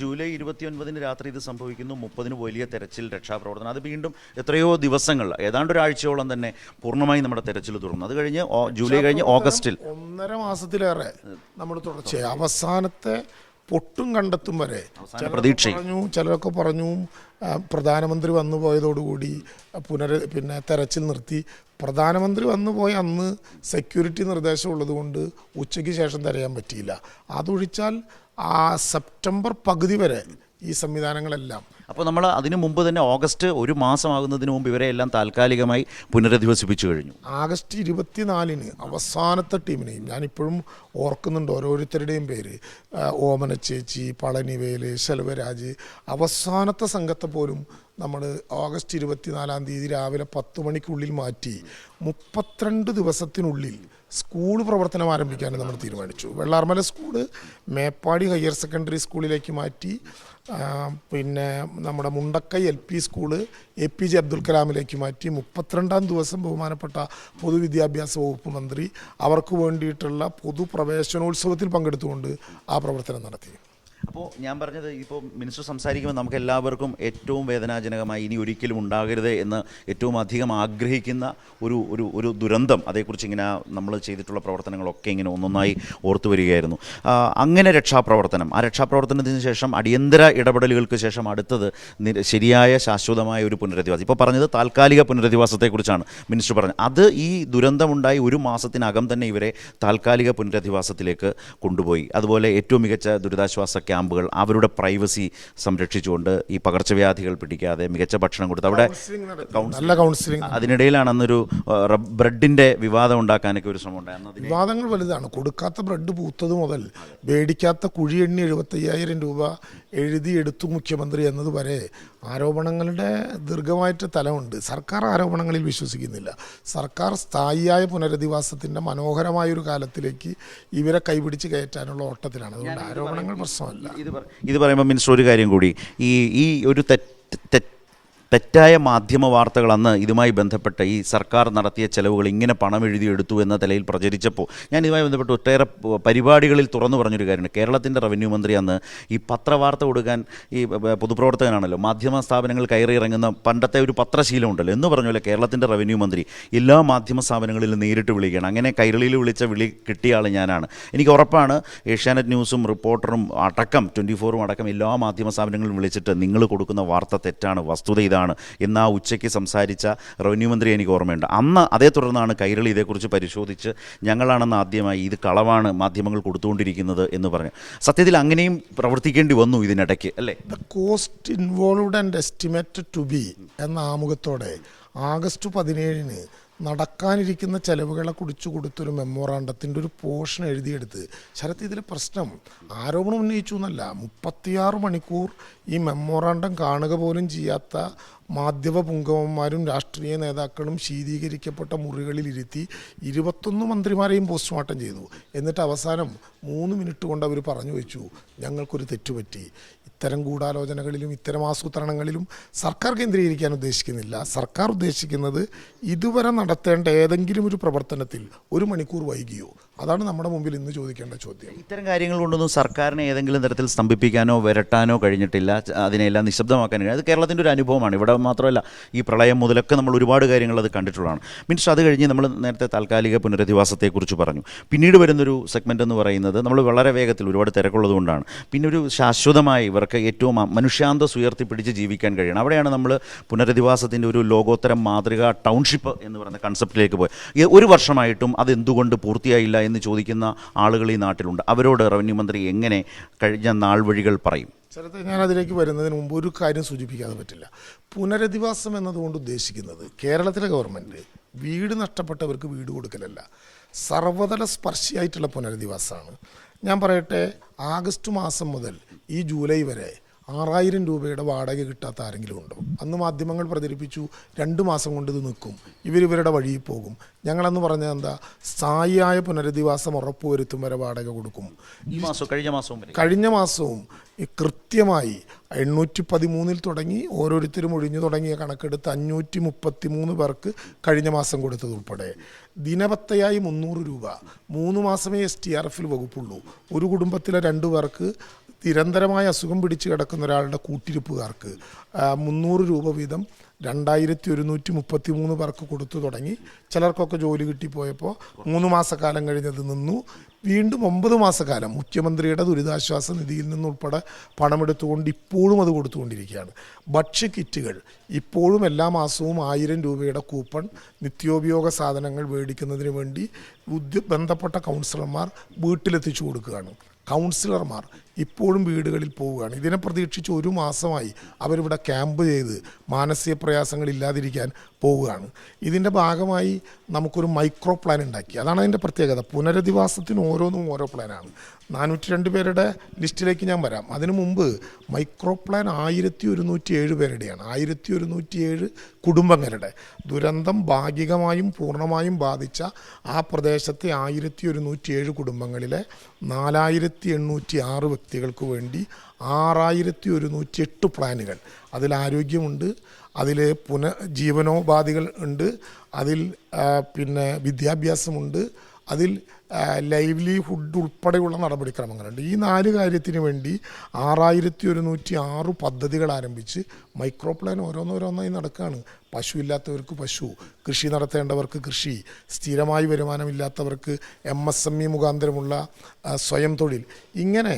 July 29 രാത്രി ഇത് സംഭവിക്കുന്നു. 30 വലിയ തെരച്ചിൽ രക്ഷാപ്രവർത്തനം. അത് വീണ്ടും എത്രയോ ദിവസങ്ങൾ, ഏതാണ്ട് ഒരാഴ്ചയോളം തന്നെ പൂർണ്ണമായി നമ്മുടെ തെരച്ചിൽ തുടർന്നു. അത് കഴിഞ്ഞ് ജൂലൈ കഴിഞ്ഞ് ഓഗസ്റ്റിൽ 1.5 മാസത്തിലേറെ നമ്മൾ തുടർച്ചയായി അവസാനത്തെ പൊട്ടും കണ്ടെത്തും വരെ ചിലരൊക്കെ പറഞ്ഞു പ്രധാനമന്ത്രി വന്നു പോയതോടുകൂടി തെരച്ചിൽ നിർത്തി. പ്രധാനമന്ത്രി വന്നു പോയ അന്ന് സെക്യൂരിറ്റി നിർദ്ദേശം ഉള്ളതുകൊണ്ട് ഉച്ചയ്ക്ക് ശേഷം തിരയാൻ പറ്റിയില്ല. അതൊഴിച്ചാൽ സെപ്റ്റംബർ പകുതി വരെ ഈ സംവിധാനങ്ങളെല്ലാം. അപ്പോൾ നമ്മൾ അതിനു മുമ്പ് തന്നെ ഓഗസ്റ്റ് 1 മാസമാകുന്നതിന് മുമ്പ് ഇവരെ എല്ലാം താൽക്കാലികമായി പുനരധിവസിപ്പിച്ചു കഴിഞ്ഞു. ആഗസ്റ്റ് 24 അവസാനത്തെ ടീമിനെയും ഞാനിപ്പോഴും ഓർക്കുന്നുണ്ട് ഓരോരുത്തരുടെയും പേര്. ഓമന ചേച്ചി, പളനിവേല്, ശെൽവരാജ്, അവസാനത്തെ സംഘത്തെ പോലും നമ്മൾ ഓഗസ്റ്റ് 24 രാവിലെ 10 മണിക്കുള്ളിൽ മാറ്റി 32 ദിവസത്തിനുള്ളിൽ സ്കൂൾ പ്രവർത്തനം ആരംഭിക്കാൻ നമ്മൾ തീരുമാനിച്ചു. Vellarmala school Meppadi higher secondary സ്കൂളിലേക്ക് മാറ്റി. നമ്മുടെ Mundakkai LP school APJ Abdul കലാമിലേക്ക് മാറ്റി. 32-ാം ദിവസം ബഹുമാനപ്പെട്ട പൊതുവിദ്യാഭ്യാസ വകുപ്പ് മന്ത്രി അവർക്ക് വേണ്ടിയിട്ടുള്ള പൊതുപ്രവേശനോത്സവത്തിൽ പങ്കെടുത്തുകൊണ്ട് ആ പ്രവർത്തനം നടത്തി. അപ്പോൾ ഞാൻ പറഞ്ഞത്, ഇപ്പോൾ മിനിസ്റ്റർ സംസാരിക്കുമ്പോൾ നമുക്ക് എല്ലാവർക്കും ഏറ്റവും വേദനാജനകമായി ഇനി ഒരിക്കലും ഉണ്ടാകരുത് എന്ന് ഏറ്റവും അധികം ആഗ്രഹിക്കുന്ന ഒരു ദുരന്തം, അതേക്കുറിച്ച് ഇങ്ങനെ നമ്മൾ ചെയ്തിട്ടുള്ള പ്രവർത്തനങ്ങളൊക്കെ ഇങ്ങനെ ഒന്നൊന്നായി ഓർത്തു വരികയായിരുന്നു. അങ്ങനെ ആ രക്ഷാപ്രവർത്തനത്തിന് ശേഷം അടിയന്തര ഇടപെടലുകൾക്ക് ശേഷം അടുത്തത് ശരിയായ ശാശ്വതമായ ഒരു പുനരധിവാസം. ഇപ്പോൾ പറഞ്ഞത് താൽക്കാലിക പുനരധിവാസത്തെക്കുറിച്ചാണ് മിനിസ്റ്റർ പറഞ്ഞത്. അത് ഈ ദുരന്തമുണ്ടായി 1 മാസത്തിനകം തന്നെ ഇവരെ താൽക്കാലിക പുനരധിവാസത്തിലേക്ക് കൊണ്ടുപോയി. അതുപോലെ ഏറ്റവും മികച്ച ദുരിതാശ്വാസ ക്യാമ്പുകൾ, അവരുടെ പ്രൈവസി സംരക്ഷിച്ചുകൊണ്ട് ഈ പകർച്ചവ്യാധികൾ പിടിക്കാതെ മികച്ച ഭക്ഷണം കൊടുത്ത് അവിടെ കൗൺസിലിംഗ്. അതിനിടയിലാണ് അന്നൊരു ബ്രെഡിന്റെ വിവാദം ഉണ്ടാക്കാനൊക്കെ ഒരു ശ്രമം ഉണ്ടായിരുന്നു. വിവാദങ്ങൾ വലുതാണ്. കൊടുക്കാത്ത ബ്രെഡ് പൂത്തത് മുതൽ മേടിക്കാത്ത കുഴി എണ്ണി 75,000 രൂപ എഴുതിയെടുത്തു മുഖ്യമന്ത്രി എന്നതുവരെ ആരോപണങ്ങളുടെ ദീർഘമായിട്ട് തലമുണ്ട്. സർക്കാർ ആരോപണങ്ങളിൽ വിശ്വസിക്കുന്നില്ല. സർക്കാർ സ്ഥായിയായ പുനരധിവാസത്തിൻ്റെ മനോഹരമായൊരു കാലത്തിലേക്ക് ഇവരെ കൈപിടിച്ച് കയറ്റാനുള്ള ഓട്ടത്തിലാണ്. അതുകൊണ്ട് ആരോപണങ്ങൾ പ്രശ്നമല്ല. ഇത് പറയുമ്പോൾ മിനിസ്റ്റർ ഒരു കാര്യം കൂടി, ഈ ഒരു തെറ്റായ മാധ്യമ വാർത്തകൾ അന്ന് ഇതുമായി ബന്ധപ്പെട്ട ഈ സർക്കാർ നടത്തിയ ചെലവുകൾ ഇങ്ങനെ പണം എഴുതിയെടുത്തു എന്ന നിലയിൽ പ്രചരിച്ചപ്പോൾ ഞാൻ ഇതുമായി ബന്ധപ്പെട്ട് ഒട്ടേറെ പരിപാടികളിൽ തുറന്നു പറഞ്ഞൊരു കാര്യമുണ്ട്. കേരളത്തിൻ്റെ റവന്യൂ മന്ത്രി അന്ന് ഈ പത്രവാർത്ത കൊടുക്കാൻ, ഈ പൊതുപ്രവർത്തകനാണല്ലോ, മാധ്യമ സ്ഥാപനങ്ങൾ കയറി ഇറങ്ങുന്ന പണ്ടത്തെ ഒരു പത്രശീലം ഉണ്ടല്ലോ എന്ന് പറഞ്ഞ കേരളത്തിൻ്റെ റവന്യൂ മന്ത്രി എല്ലാ മാധ്യമ സ്ഥാപനങ്ങളിലും നേരിട്ട് വിളിക്കുകയാണ്. അങ്ങനെ കൈരളിയിൽ വിളിച്ച വിളി കിട്ടിയ ആൾ ഞാനാണ്. എനിക്ക് ഉറപ്പാണ് ഏഷ്യാനെറ്റ് ന്യൂസും റിപ്പോർട്ടറും അടക്കം 24 അടക്കം എല്ലാ മാധ്യമ സ്ഥാപനങ്ങളും വിളിച്ചിട്ട് നിങ്ങൾ കൊടുക്കുന്ന വാർത്ത തെറ്റാണ്, വസ്തുത ഇതാണ് എന്ന് ഉച്ചയ്ക്ക് സംസാരിച്ച റവന്യൂ മന്ത്രി എനിക്ക് ഓർമ്മയുണ്ട്. അന്ന് അതേ തുടർന്നാണ് കൈരളി ഇതേക്കുറിച്ച് പരിശോധിച്ച് ഞങ്ങളാണെന്ന് ആദ്യമായി ഇത് കളവാണ് മാധ്യമങ്ങൾ കൊടുത്തുകൊണ്ടിരിക്കുന്നത് എന്ന് പറഞ്ഞു. സത്യത്തിൽ അങ്ങനെയും പ്രവർത്തിക്കേണ്ടി വന്നു ഇതിനിടയ്ക്ക്, അല്ലേ? The cost involved and estimated to be എന്ന ആമുഖത്തോടെ ആഗസ്റ്റ് 17 നടക്കാനിരിക്കുന്ന ചെലവുകളെ കുറിച്ച് കൊടുത്തൊരു മെമ്മോറാണ്ടത്തിൻ്റെ ഒരു പോർഷൻ എഴുതിയെടുത്ത് ശരത്ത്, ഇതിലെ പ്രശ്നം ആരോപണം ഉന്നയിച്ചു എന്നല്ല, 36 മണിക്കൂർ ഈ മെമ്മോറാണ്ടം കാണുക പോലും ചെയ്യാത്ത മാധ്യമ പുങ്കവന്മാരും രാഷ്ട്രീയ നേതാക്കളും ശീതീകരിക്കപ്പെട്ട മുറികളിലിരുത്തി 21 മന്ത്രിമാരെയും പോസ്റ്റ്മോർട്ടം ചെയ്തു. എന്നിട്ട് അവസാനം 3 മിനിറ്റ് കൊണ്ട് അവർ പറഞ്ഞു വെച്ചു, ഞങ്ങൾക്കൊരു തെറ്റുപറ്റി. ഇത്തരം ഗൂഢാലോചനകളിലും ഇത്തരം ആസൂത്രണങ്ങളിലും സർക്കാർ കേന്ദ്രീകരിക്കാൻ ഉദ്ദേശിക്കുന്നില്ല. സർക്കാർ ഉദ്ദേശിക്കുന്നത് ഇതുവരെ നടത്തേണ്ട ഏതെങ്കിലും ഒരു പ്രവർത്തനത്തിൽ 1 മണിക്കൂർ വൈകിയോ, അതാണ് നമ്മുടെ മുമ്പിൽ ഇന്ന് ചോദിക്കേണ്ട ചോദ്യം. ഇത്തരം കാര്യങ്ങൾ കൊണ്ടൊന്നും സർക്കാരിനെ ഏതെങ്കിലും തരത്തിൽ സ്തംഭിപ്പിക്കാനോ വരട്ടാനോ കഴിഞ്ഞിട്ടില്ല. അതിനെല്ലാം നിശബ്ദമാക്കാൻ കഴിയും. അത് കേരളത്തിൻ്റെ ഒരു അനുഭവമാണ്. ഇവിടെ മാത്രമല്ല, ഈ പ്രളയം മുതലൊക്കെ നമ്മൾ ഒരുപാട് കാര്യങ്ങൾ അത് കണ്ടിട്ടുള്ളതാണ്. മീൻസ് അത് കഴിഞ്ഞ് നമ്മൾ നേരത്തെ താൽക്കാലിക പുനരധിവാസത്തെക്കുറിച്ച് പറഞ്ഞു. പിന്നീട് വരുന്നൊരു സെഗ്മെൻ്റ് എന്ന് പറയുന്നത്, നമ്മൾ വളരെ വേഗത്തിൽ ഒരുപാട് തിരക്കുള്ളതുകൊണ്ടാണ്, പിന്നെ ഒരു ശാശ്വതമായി ഇവർക്ക് ഏറ്റവും മനുഷ്യാന്തസ് ഉയർത്തിപ്പിടിച്ച് ജീവിക്കാൻ കഴിയണം. അവിടെയാണ് നമ്മൾ പുനരധിവാസത്തിൻ്റെ ഒരു ലോകോത്തരം മാതൃക ടൗൺഷിപ്പ് എന്ന് പറയുന്ന കൺസെപ്റ്റിലേക്ക് പോയി. 1 വർഷമായിട്ടും അതെന്തുകൊണ്ട് പൂർത്തിയായില്ല എന്ന് ചോദിക്കുന്ന ആളുകൾ ഈ നാട്ടിലുണ്ട്. അവരോട് റവന്യൂ മന്ത്രി എങ്ങനെ കഴിഞ്ഞ നാൾ വഴികൾ പറയും? സ്ഥലത്ത് ഞാൻ അതിലേക്ക് വരുന്നതിന് മുമ്പ് ഒരു കാര്യം സൂചിപ്പിക്കാതെ പറ്റില്ല. പുനരധിവാസം എന്നതുകൊണ്ട് ഉദ്ദേശിക്കുന്നത് കേരളത്തിലെ ഗവൺമെൻറ് വീട് നഷ്ടപ്പെട്ടവർക്ക് വീട് കൊടുക്കലല്ല, സർവ്വതല സ്പർശിയായിട്ടുള്ള പുനരധിവാസമാണ്. ഞാൻ പറയട്ടെ, ആഗസ്റ്റ് മാസം മുതൽ ഈ ജൂലൈ വരെ 6,000 രൂപയുടെ വാടക കിട്ടാത്ത ആരെങ്കിലും ഉണ്ടോ? അന്ന് മാധ്യമങ്ങൾ പ്രചരിപ്പിച്ചു 2 മാസം കൊണ്ട് ഇത് നിൽക്കും, ഇവരുടെ വഴിയിൽ പോകും. ഞങ്ങളന്ന് പറഞ്ഞത് എന്താ, സ്ഥായിയായ പുനരധിവാസം ഉറപ്പുവരുത്തും വരെ വാടക കൊടുക്കും. കഴിഞ്ഞ മാസവും കൃത്യമായി 813 തുടങ്ങി ഓരോരുത്തരും ഒഴിഞ്ഞു തുടങ്ങിയ കണക്കെടുത്ത് 533 പേർക്ക് കഴിഞ്ഞ മാസം കൊടുത്തത് ഉൾപ്പെടെ ദിനപത്തയായി 300 രൂപ. 3 മാസമേ STRF വകുപ്പുള്ളൂ. ഒരു കുടുംബത്തിലെ 2 പേർക്ക് നിരന്തരമായ അസുഖം പിടിച്ച് കിടക്കുന്ന ഒരാളുടെ കൂട്ടിരിപ്പുകാർക്ക് 300 രൂപ വീതം 2133 പേർക്ക് കൊടുത്തു തുടങ്ങി. ചിലർക്കൊക്കെ ജോലി കിട്ടിപ്പോയപ്പോൾ 3 മാസക്കാലം കഴിഞ്ഞത് നിന്നു. വീണ്ടും 9 മാസക്കാലം മുഖ്യമന്ത്രിയുടെ ദുരിതാശ്വാസ നിധിയിൽ നിന്നുൾപ്പെടെ പണമെടുത്തുകൊണ്ട് ഇപ്പോഴും അത് കൊടുത്തുകൊണ്ടിരിക്കുകയാണ്. ഭക്ഷ്യ കിറ്റുകൾ ഇപ്പോഴും എല്ലാ മാസവും 1000 രൂപയുടെ കൂപ്പൺ നിത്യോപയോഗ സാധനങ്ങൾ മേടിക്കുന്നതിന് വേണ്ടി ബന്ധപ്പെട്ട കൗൺസിലർമാർ വീട്ടിലെത്തിച്ചു കൊടുക്കുകയാണ്. കൗൺസിലർമാർ ഇപ്പോഴും വീടുകളിൽ പോവുകയാണ്. ഇതിനെ പ്രതീക്ഷിച്ച് 1 മാസമായി അവരിവിടെ ക്യാമ്പ് ചെയ്ത് മാനസിക പ്രയാസങ്ങൾ ഇല്ലാതിരിക്കാൻ പോവുകയാണ്. ഇതിൻ്റെ ഭാഗമായി നമുക്കൊരു മൈക്രോ പ്ലാൻ ഉണ്ടാക്കി. അതാണ് അതിൻ്റെ പ്രത്യേകത. പുനരധിവാസത്തിന് ഓരോന്നും ഓരോ പ്ലാനാണ്. 402 പേരുടെ ലിസ്റ്റിലേക്ക് ഞാൻ വരാം. അതിനു മുമ്പ് മൈക്രോ പ്ലാൻ 1107 പേരുടെയാണ്. 1107 കുടുംബങ്ങളുടെ ദുരന്തം ഭാഗികമായും പൂർണ്ണമായും ബാധിച്ച ആ പ്രദേശത്തെ 1107 കുടുംബങ്ങളിലെ 4806 വ്യക്തികൾക്ക് വേണ്ടി 6108 പ്ലാനുകൾ. അതിൽ ആരോഗ്യമുണ്ട്, അതിൽ ജീവനോപാധികൾ ഉണ്ട്, അതിൽ പിന്നെ വിദ്യാഭ്യാസമുണ്ട്, അതിൽ ലൈവ്ലിഹുഡ് ഉൾപ്പെടെയുള്ള നടപടിക്രമങ്ങളുണ്ട്. ഈ 4 കാര്യത്തിന് വേണ്ടി 6106 പദ്ധതികൾ ആരംഭിച്ച് മൈക്രോ പ്ലാൻ ഓരോന്നോരോന്നായി നടക്കുകയാണ്. പശു ഇല്ലാത്തവർക്ക് പശു, കൃഷി നടത്തേണ്ടവർക്ക് കൃഷി, സ്ഥിരമായി വരുമാനമില്ലാത്തവർക്ക് MSME മുഖാന്തരമുള്ള സ്വയം തൊഴിൽ, ഇങ്ങനെ